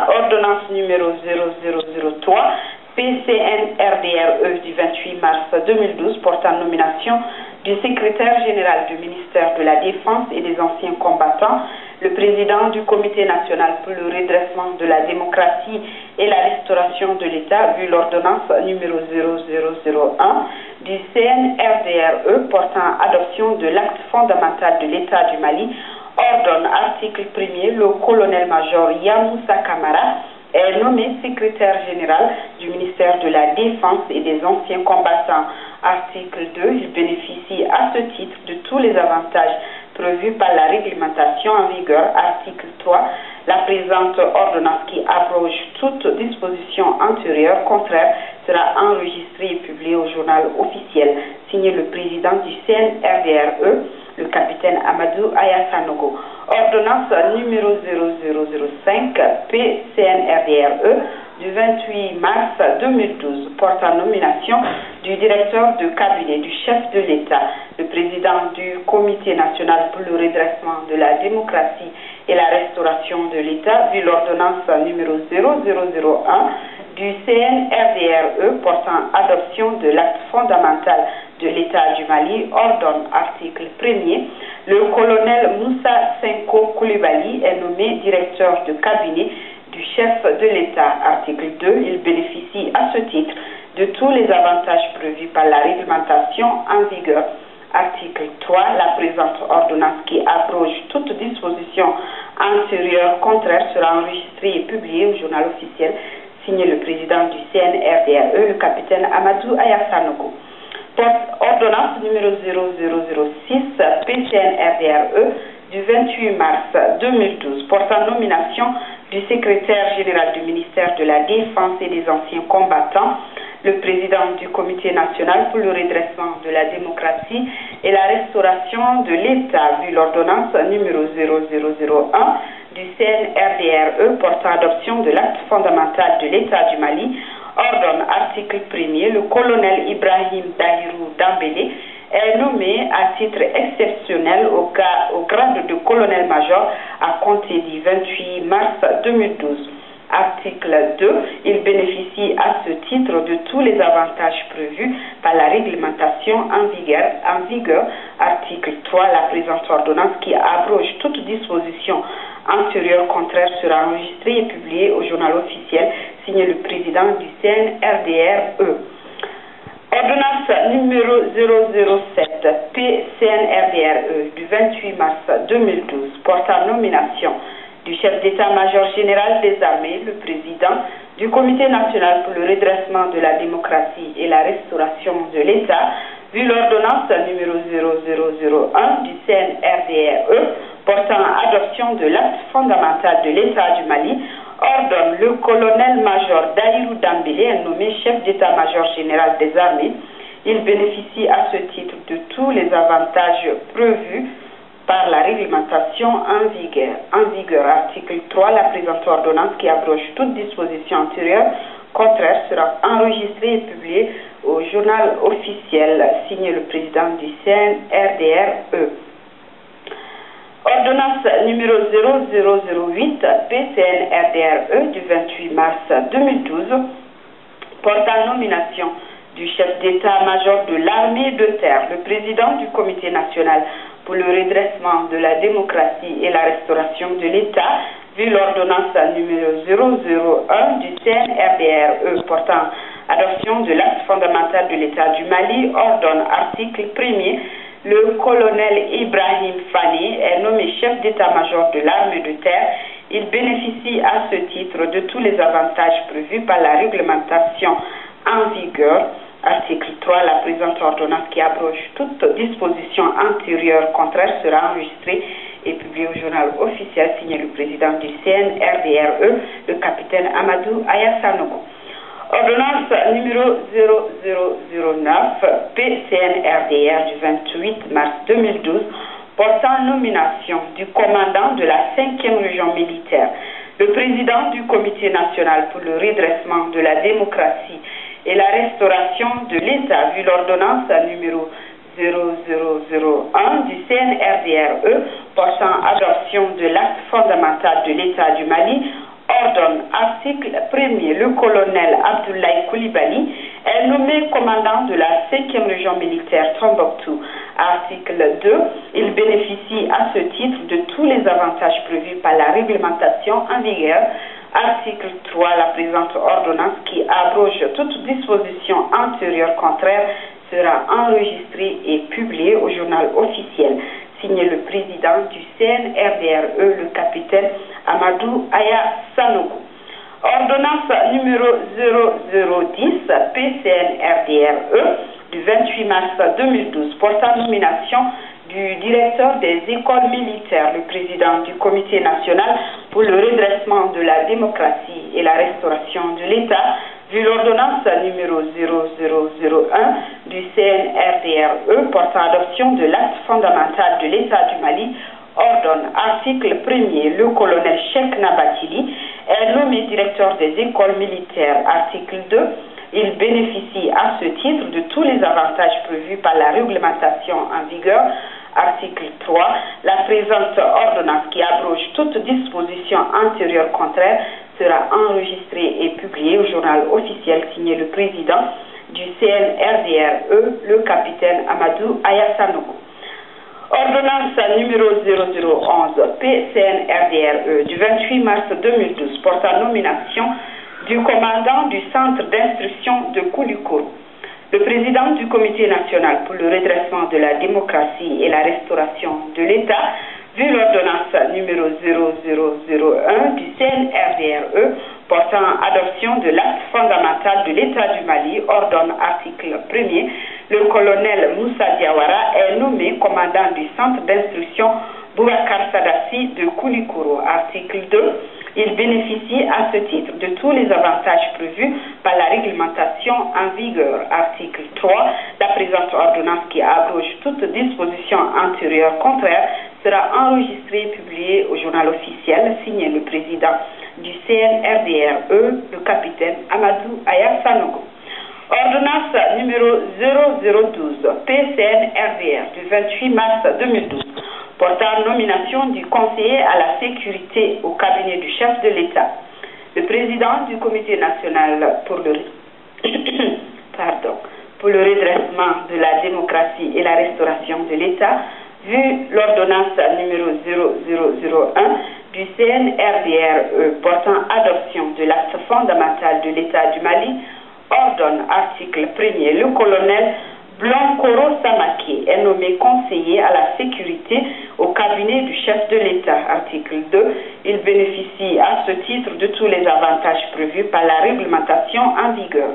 ordonnance numéro 0003 PCN-RDRE du 28 mars 2012 portant nomination du secrétaire général du ministère de la Défense et des anciens combattants, le président du Comité national pour le redressement de la démocratie et la restauration de l'État, vu l'ordonnance numéro 0001 du CNRDRE portant adoption de l'acte fondamental de l'État du Mali, ordonne article 1er le colonel-major Yamoussa Kamara est nommé secrétaire général du ministère de la Défense et des anciens combattants. Article 2, il bénéficie à ce titre de tous les avantages prévus par la réglementation en vigueur. Article 3, la présente ordonnance qui abroge toute disposition antérieure contraire sera enregistrée et publiée au journal officiel. Signé le président du CNRDRE, le capitaine Amadou Ayassanogo. Ordonnance numéro 0005 PCNRDRE du 28 mars 2012 portant nomination du directeur de cabinet du chef de l'État, le président du Comité national pour le redressement de la démocratie et la restauration de l'État, vu l'ordonnance numéro 0001 du CNRDRE portant adoption de l'acte fondamental de l'État du Mali, ordonne article 1er, le colonel Moussa Senko Koulibaly est nommé directeur de cabinet du chef de l'État. Article 2, il bénéficie à ce titre de tous les avantages prévus par la réglementation en vigueur. Article 3, la présente ordonnance qui abroge toute disposition antérieure contraire sera enregistrée et publiée au journal officiel. Signé le président du CNRDRE, le capitaine Amadou Ayassanogo. Ordonnance numéro 0006 PCNRDRE du 28 mars 2012 portant nomination du secrétaire général du ministère de la Défense et des anciens combattants, le président du Comité national pour le redressement de la démocratie et la restauration de l'État, vu l'ordonnance numéro 0001 du CNRDRE portant adoption de l'acte fondamental de l'État du Mali, ordonne article 1er, le colonel Ibrahim Dahirou Dambélé est nommé à titre exceptionnel au grade de colonel-major à compter du 28 mars 2012. Article 2, il bénéficie à ce titre de tous les avantages prévus par la réglementation en vigueur. Article 3, la présente ordonnance qui abroge toute disposition antérieure contraire sera enregistrée et publiée au journal officiel, signé le président du CNRDRE. Ordonnance numéro 007 PCNRDRE du 28 mars 2012 portant nomination du chef d'état-major général des armées, le président du Comité national pour le redressement de la démocratie et la restauration de l'État, vu l'ordonnance numéro 0001 du CNRDRE portant adoption de l'acte fondamental de l'État du Mali, ordonne le colonel-major Dahirou Dambélé est nommé chef d'état-major général des armées. Il bénéficie à ce titre de tous les avantages prévus par la réglementation en vigueur. Article 3, la présente ordonnance qui abroge toute disposition antérieure contraire sera enregistrée et publiée au journal officiel, signé le président du CNRDRE. Ordonnance numéro 0008 PCNRDRE du 28 mars 2012 portant nomination du chef d'état-major de l'armée de terre, le président du Comité national pour le redressement de la démocratie et la restauration de l'État, vu l'ordonnance numéro 001 du CNRDRE portant adoption de l'acte fondamental de l'État du Mali, ordonne article 1er, le colonel Ibrahim Fani est nommé chef d'état-major de l'armée de terre. Il bénéficie à ce titre de tous les avantages prévus par la réglementation en vigueur. Article 3, la présente ordonnance qui abroge toute disposition antérieure contraire sera enregistrée et publiée au journal officiel, signé le président du CNRDRE, le capitaine Amadou Ayassanogo. Ordonnance numéro 0009 PCNRDR du 28 mars 2012 portant nomination du commandant de la 5e région militaire, le président du Comité national pour le redressement de la démocratie et la restauration de l'État, vu l'ordonnance numéro 0001 du CNRDRE portant adoption de l'acte fondamental de l'État du Mali, ordonne à article 1er, le colonel Abdoulaye Koulibaly est nommé commandant de la 5e région militaire Tombouctou. Article 2, il bénéficie à ce titre de tous les avantages prévus par la réglementation en vigueur. Article 3, la présente ordonnance qui abroge toute disposition antérieure contraire sera enregistrée et publiée au journal officiel. Signé le président du CNRDRE, le capitaine Amadou Aya Sanogo. Ordonnance numéro 0010 PCNRDRE du 28 mars 2012 portant nomination du directeur des écoles militaires, le président du comité national pour le redressement de la démocratie et la restauration de l'État, vu l'ordonnance numéro 0001 du CNRDRE portant adoption de l'acte fondamental de l'État du Mali, ordonne article 1er, le colonel Cheikh Nabatili est nommé directeur des écoles militaires. Article 2, il bénéficie à ce titre de tous les avantages prévus par la réglementation en vigueur. Article 3, la présente ordonnance qui abroge toute disposition antérieure contraire sera enregistrée et publiée au journal officiel signé le président du CNRDRE, le capitaine Amadou Aya Sanogo. Ordonnance numéro 0011 PCNRDRE du 28 mars 2012 portant nomination du commandant du centre d'instruction de Koulikoro. Le président du comité national pour le redressement de la démocratie et la restauration de l'État, vu l'ordonnance numéro 0001 du CNRDRE portant adoption de l'acte fondamental de l'État du Mali, ordonne article 1er, le colonel Moussa Diawara est nommé commandant du centre d'instruction Boubacar Sadassi de Koulikoro. Article 2, il bénéficie à ce titre de tous les avantages prévus par la réglementation en vigueur. Article 3, la présente ordonnance qui abroge toute disposition antérieure contraire sera enregistrée et publiée au journal officiel signé le président du CNRDRE, le capitaine Amadou Aya Sanogo. Ordonnance numéro 0012 PCNRDR du 28 mars 2012 portant nomination du conseiller à la sécurité au cabinet du chef de l'État. Le président du comité national pour le redressement de la démocratie et la restauration de l'État, vu l'ordonnance numéro 0001 du CNRDRE portant adoption de l'acte fondamental de l'État du Mali, ordonne article 1er, le colonel Blancoro Samake est nommé conseiller à la sécurité au cabinet du chef de l'État. Article 2, il bénéficie à ce titre de tous les avantages prévus par la réglementation en vigueur.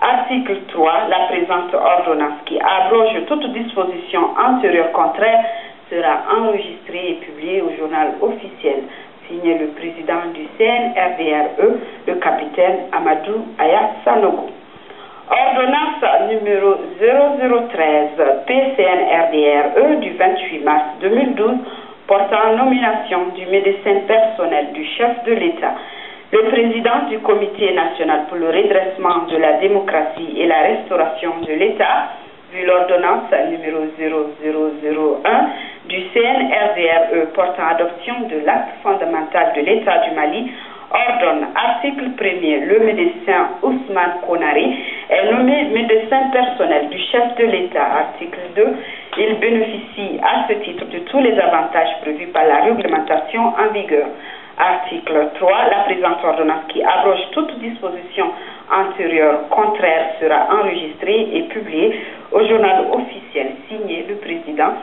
Article 3, la présente ordonnance qui abroge toute disposition antérieure contraire sera enregistrée et publiée au journal officiel. Signé le président du CNRDRE, le capitaine Amadou Aya Sanogo. Ordonnance numéro 0013 PCNRDRE du 28 mars 2012 portant nomination du médecin personnel du chef de l'État. Le président du comité national pour le redressement de la démocratie et la restauration de l'État, vu l'ordonnance numéro 0001 du CNRDRE portant adoption de l'acte fondamental de l'État du Mali, ordonne article 1er, le médecin Ousmane Konari est nommé médecin personnel du chef de l'État. Article 2, il bénéficie à ce titre de tous les avantages prévus par la réglementation en vigueur. Article 3, la présente ordonnance qui abroge toute disposition antérieure contraire sera enregistrée et publiée au journal officiel signé le président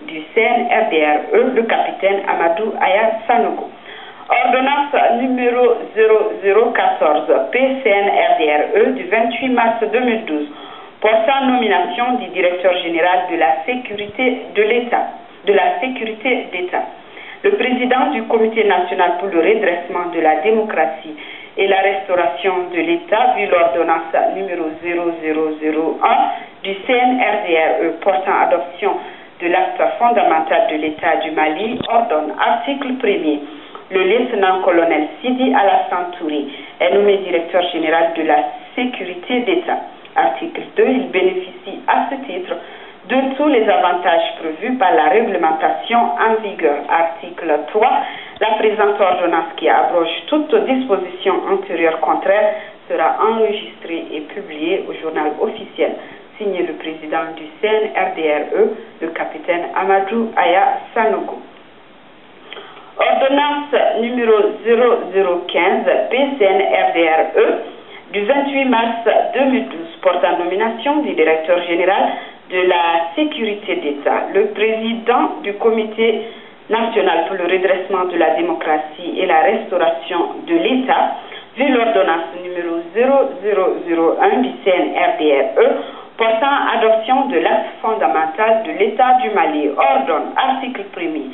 du CNRDRE, le capitaine Amadou Aya Sanogo. Ordonnance numéro 0014 PCNRDRE du 28 mars 2012 portant nomination du directeur général de la sécurité de l'État, Le président du comité national pour le redressement de la démocratie et la restauration de l'État, vu l'ordonnance numéro 0001 du CNRDRE portant adoption de l'acte fondamental de l'État du Mali, ordonne article 1er. Le lieutenant-colonel Sidi Alassane Touré est nommé directeur général de la sécurité d'État. Article 2, il bénéficie à ce titre de tous les avantages prévus par la réglementation en vigueur. Article 3, La présente ordonnance qui abroge toute disposition antérieure contraire sera enregistrée et publiée au journal officiel. Signé le président du CNRDRE, le capitaine Amadou Aya Sanogo. Ordonnance numéro 0015 PCNRDRE du 28 mars 2012 portant nomination du directeur général de la sécurité d'État. Le président du comité national pour le redressement de la démocratie et la restauration de l'État, vu l'ordonnance numéro 0001 du CNRDRE portant adoption de l'acte fondamental de l'État du Mali, ordonne, article 1er,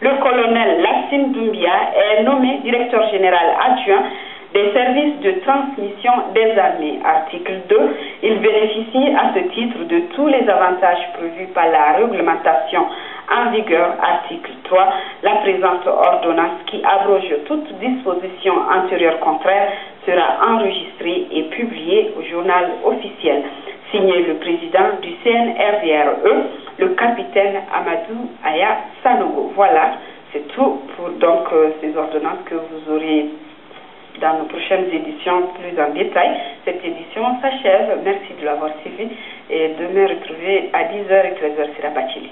le colonel Lassine Doumbia est nommé directeur général adjoint des services de transmission des armées. Article 2, il bénéficie à ce titre de tous les avantages prévus par la réglementation en vigueur. Article 3, la présente ordonnance qui abroge toute disposition antérieure contraire sera enregistrée et publiée au journal officiel. Signé le président du CNRDRE, le capitaine Amadou Aya Sanogo. Voilà, c'est tout pour donc ces ordonnances que vous aurez dans nos prochaines éditions plus en détail. Cette édition s'achève. Merci de l'avoir suivi et demain retrouvé à 10h et 13h sur Rabachili.